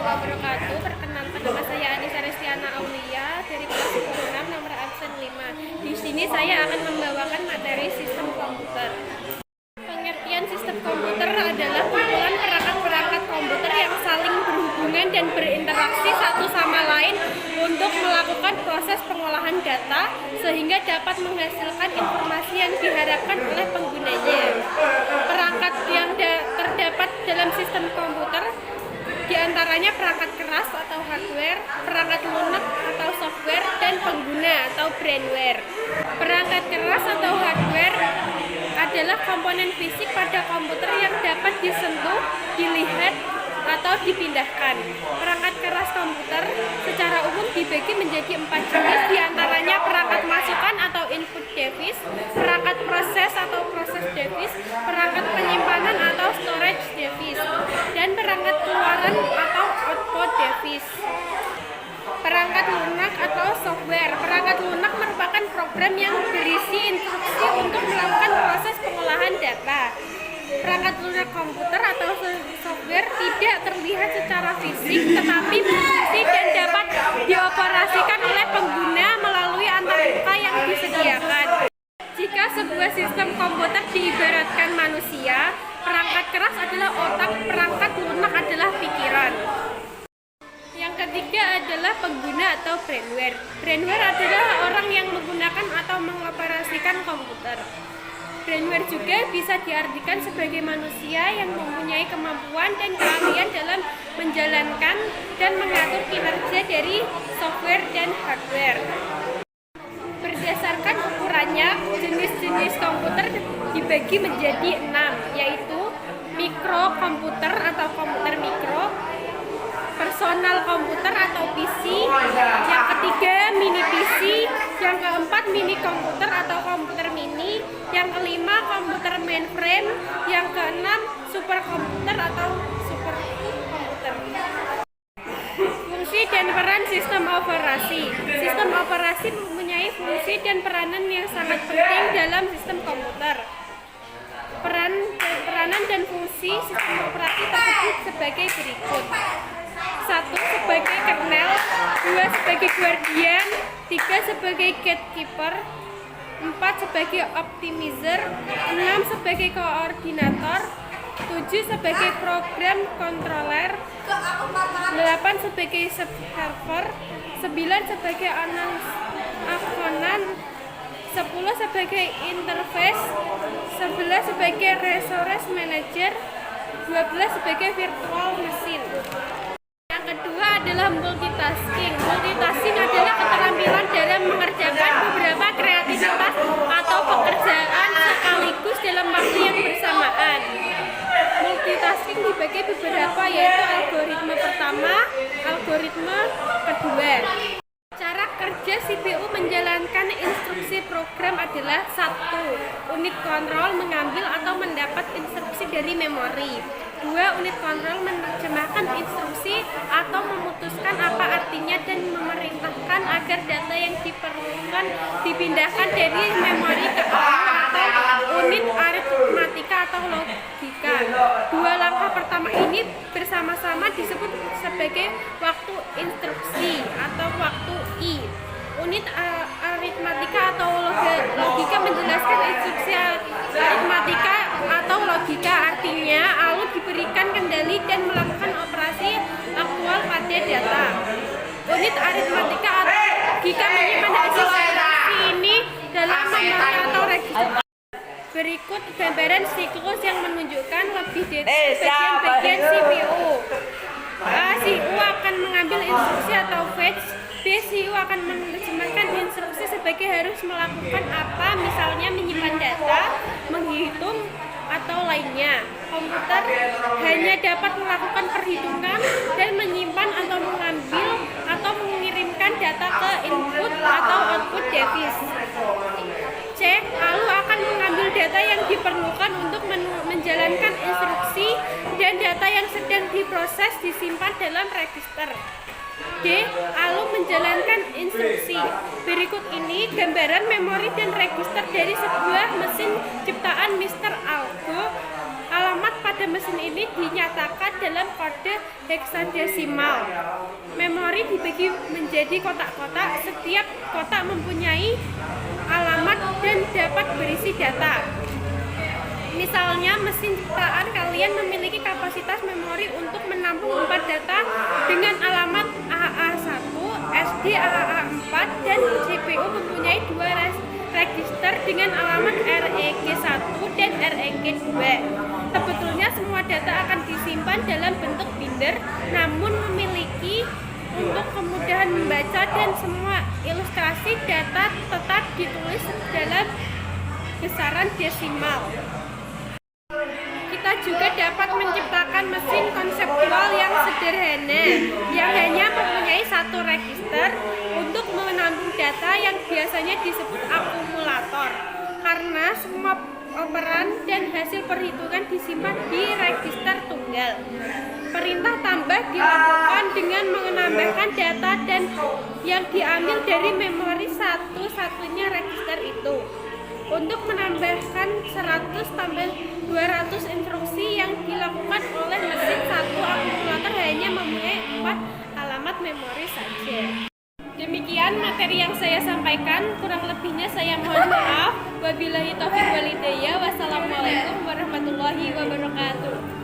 warahmatullahi wabarakatuh. Perkenalkan, nama saya Anissa Restiana Aulia dari kelas 6 nomor absen 5. Di sini saya akan membawakan materi sistem komputer. Pengertian sistem komputer adalah kumpulan perangkat-perangkat komputer yang saling berhubungan dan berinteraksi satu sama lain untuk melakukan proses pengolahan data sehingga dapat menghasilkan informasi yang diharapkan oleh penggunanya. Perangkat yang terdapat dalam sistem komputer diantaranya perangkat keras atau hardware, perangkat lunak atau software, dan pengguna atau brainware. Perangkat keras atau hardware adalah komponen fisik pada komputer yang dapat disentuh, dilihat, atau dipindahkan. Perangkat keras komputer secara umum dibagi menjadi 4 jenis, diantaranya perangkat masukan atau input device, perangkat proses atau process device, perangkat penyimpanan atau storage device, dan perangkat keluaran atau output device. Perangkat lunak atau software. Perangkat lunak merupakan program yang berisi instruksi untuk melakukan proses pengolahan data. Perangkat lunak komputer atau software tidak terlihat secara fisik tetapi berfungsi dan dapat dioperasikan oleh pengguna melalui antarmuka yang disediakan. Jika sebuah sistem komputer diibaratkan manusia, perangkat keras adalah otak, perangkat lunak adalah pikiran. Yang ketiga adalah pengguna atau brainware. Brainware adalah orang yang menggunakan atau mengoperasikan komputer. Brainware juga bisa diartikan sebagai manusia yang mempunyai kemampuan dan keahlian dalam menjalankan dan mengatur kinerja dari software dan hardware. Berdasarkan ukurannya, jenis-jenis komputer dibagi menjadi 6, yaitu mikrokomputer atau komputer mikro, personal komputer atau PC, yang ketiga mini PC, yang keempat mini komputer atau komputer mini, yang kelima komputer mainframe, yang keenam superkomputer atau superkomputer. Fungsi dan peran sistem operasi. Sistem operasi mempunyai fungsi dan peranan yang sangat penting dalam sistem komputer. Peranan dan fungsi sistem operasi tersebut sebagai berikut: 1. Sebagai kernel, 2. sebagai guardian, 3. sebagai gatekeeper, 4. sebagai optimizer, 6. sebagai koordinator, 7. sebagai program controller, 8. sebagai server, 9. sebagai akonan, 10 sebagai interface, 11 sebagai resource manager, 12 sebagai virtual machine. Yang kedua adalah multitasking. Multitasking adalah keterampilan dalam mengerjakan beberapa kreativitas atau pekerjaan sekaligus dalam waktu yang bersamaan. Multitasking dibagi beberapa, yaitu algoritma pertama, algoritma kedua. Cara kerja CPU menjalankan instruksi program adalah: 1. Unit kontrol mengambil atau mendapat instruksi dari memori. 2. Unit kontrol menerjemahkan instruksi atau memutuskan apa artinya dan memerintahkan agar data yang diperlukan dipindahkan dari memori ke atau unit aritmatika atau logika. 2 langkah pertama ini bersama-sama disebut sebagai waktu instruksi atau waktu I. Unit aritmatika atau logika menjelaskan instruksi aritmatika atau logika, artinya lalu diberikan kendali dan melakukan operasi aktual pada data. Unit aritmatika atau logika menyimpan hasil operasi ini dalam memori atau register. Berikut gambaran siklus yang menunjukkan lebih detail bagian-bagian CPU. A. CPU akan mengambil instruksi atau fetch. B. CPU akan menerjemahkan instruksi sebagai harus melakukan apa, misalnya menyimpan data, menghitung, atau lainnya. Komputer hanya dapat melakukan perhitungan dan menyimpan atau mengambil atau mengirimkan data ke input atau output device. C. Lalu akan mengambil data yang diperlukan untuk menjalankan instruksi dan data yang sedang diproses disimpan dalam register. D. Lalu menjalankan instruksi. Berikut ini gambaran memori dan register dari sebuah mesin ciptaan Mr. Algo. Alamat pada pada mesin ini dinyatakan dalam kode heksadesimal. Memori dibagi menjadi kotak-kotak, setiap kotak mempunyai alamat dan dapat berisi data. Misalnya, mesin ciptaan kalian memiliki kapasitas memori untuk menampung 4 data dengan alamat AA1, SD AA4, dan CPU mempunyai 2 register dengan alamat REG1 dan REG2. Sebetulnya semua data akan disimpan dalam bentuk binder, namun memiliki untuk kemudahan membaca dan semua ilustrasi data tetap ditulis dalam besaran desimal. Kita juga dapat menciptakan mesin konseptual yang sederhana yang hanya mempunyai 1 register untuk menampung data yang biasanya disebut akumulator, karena semua operan dan hasil perhitungan disimpan di register tunggal. Perintah tambah dilakukan dengan menambahkan data dan yang diambil dari memori satu-satunya register itu. Untuk menambahkan 100 tambah 200 instruksi yang dilakukan oleh mesin satu akumulator hanya mempunyai 4 alamat memori saja. Demikian materi yang saya sampaikan, kurang lebihnya saya mohon maaf. Wabillahi taufiq wal hidayah. Wassalamualaikum warahmatullahi wabarakatuh.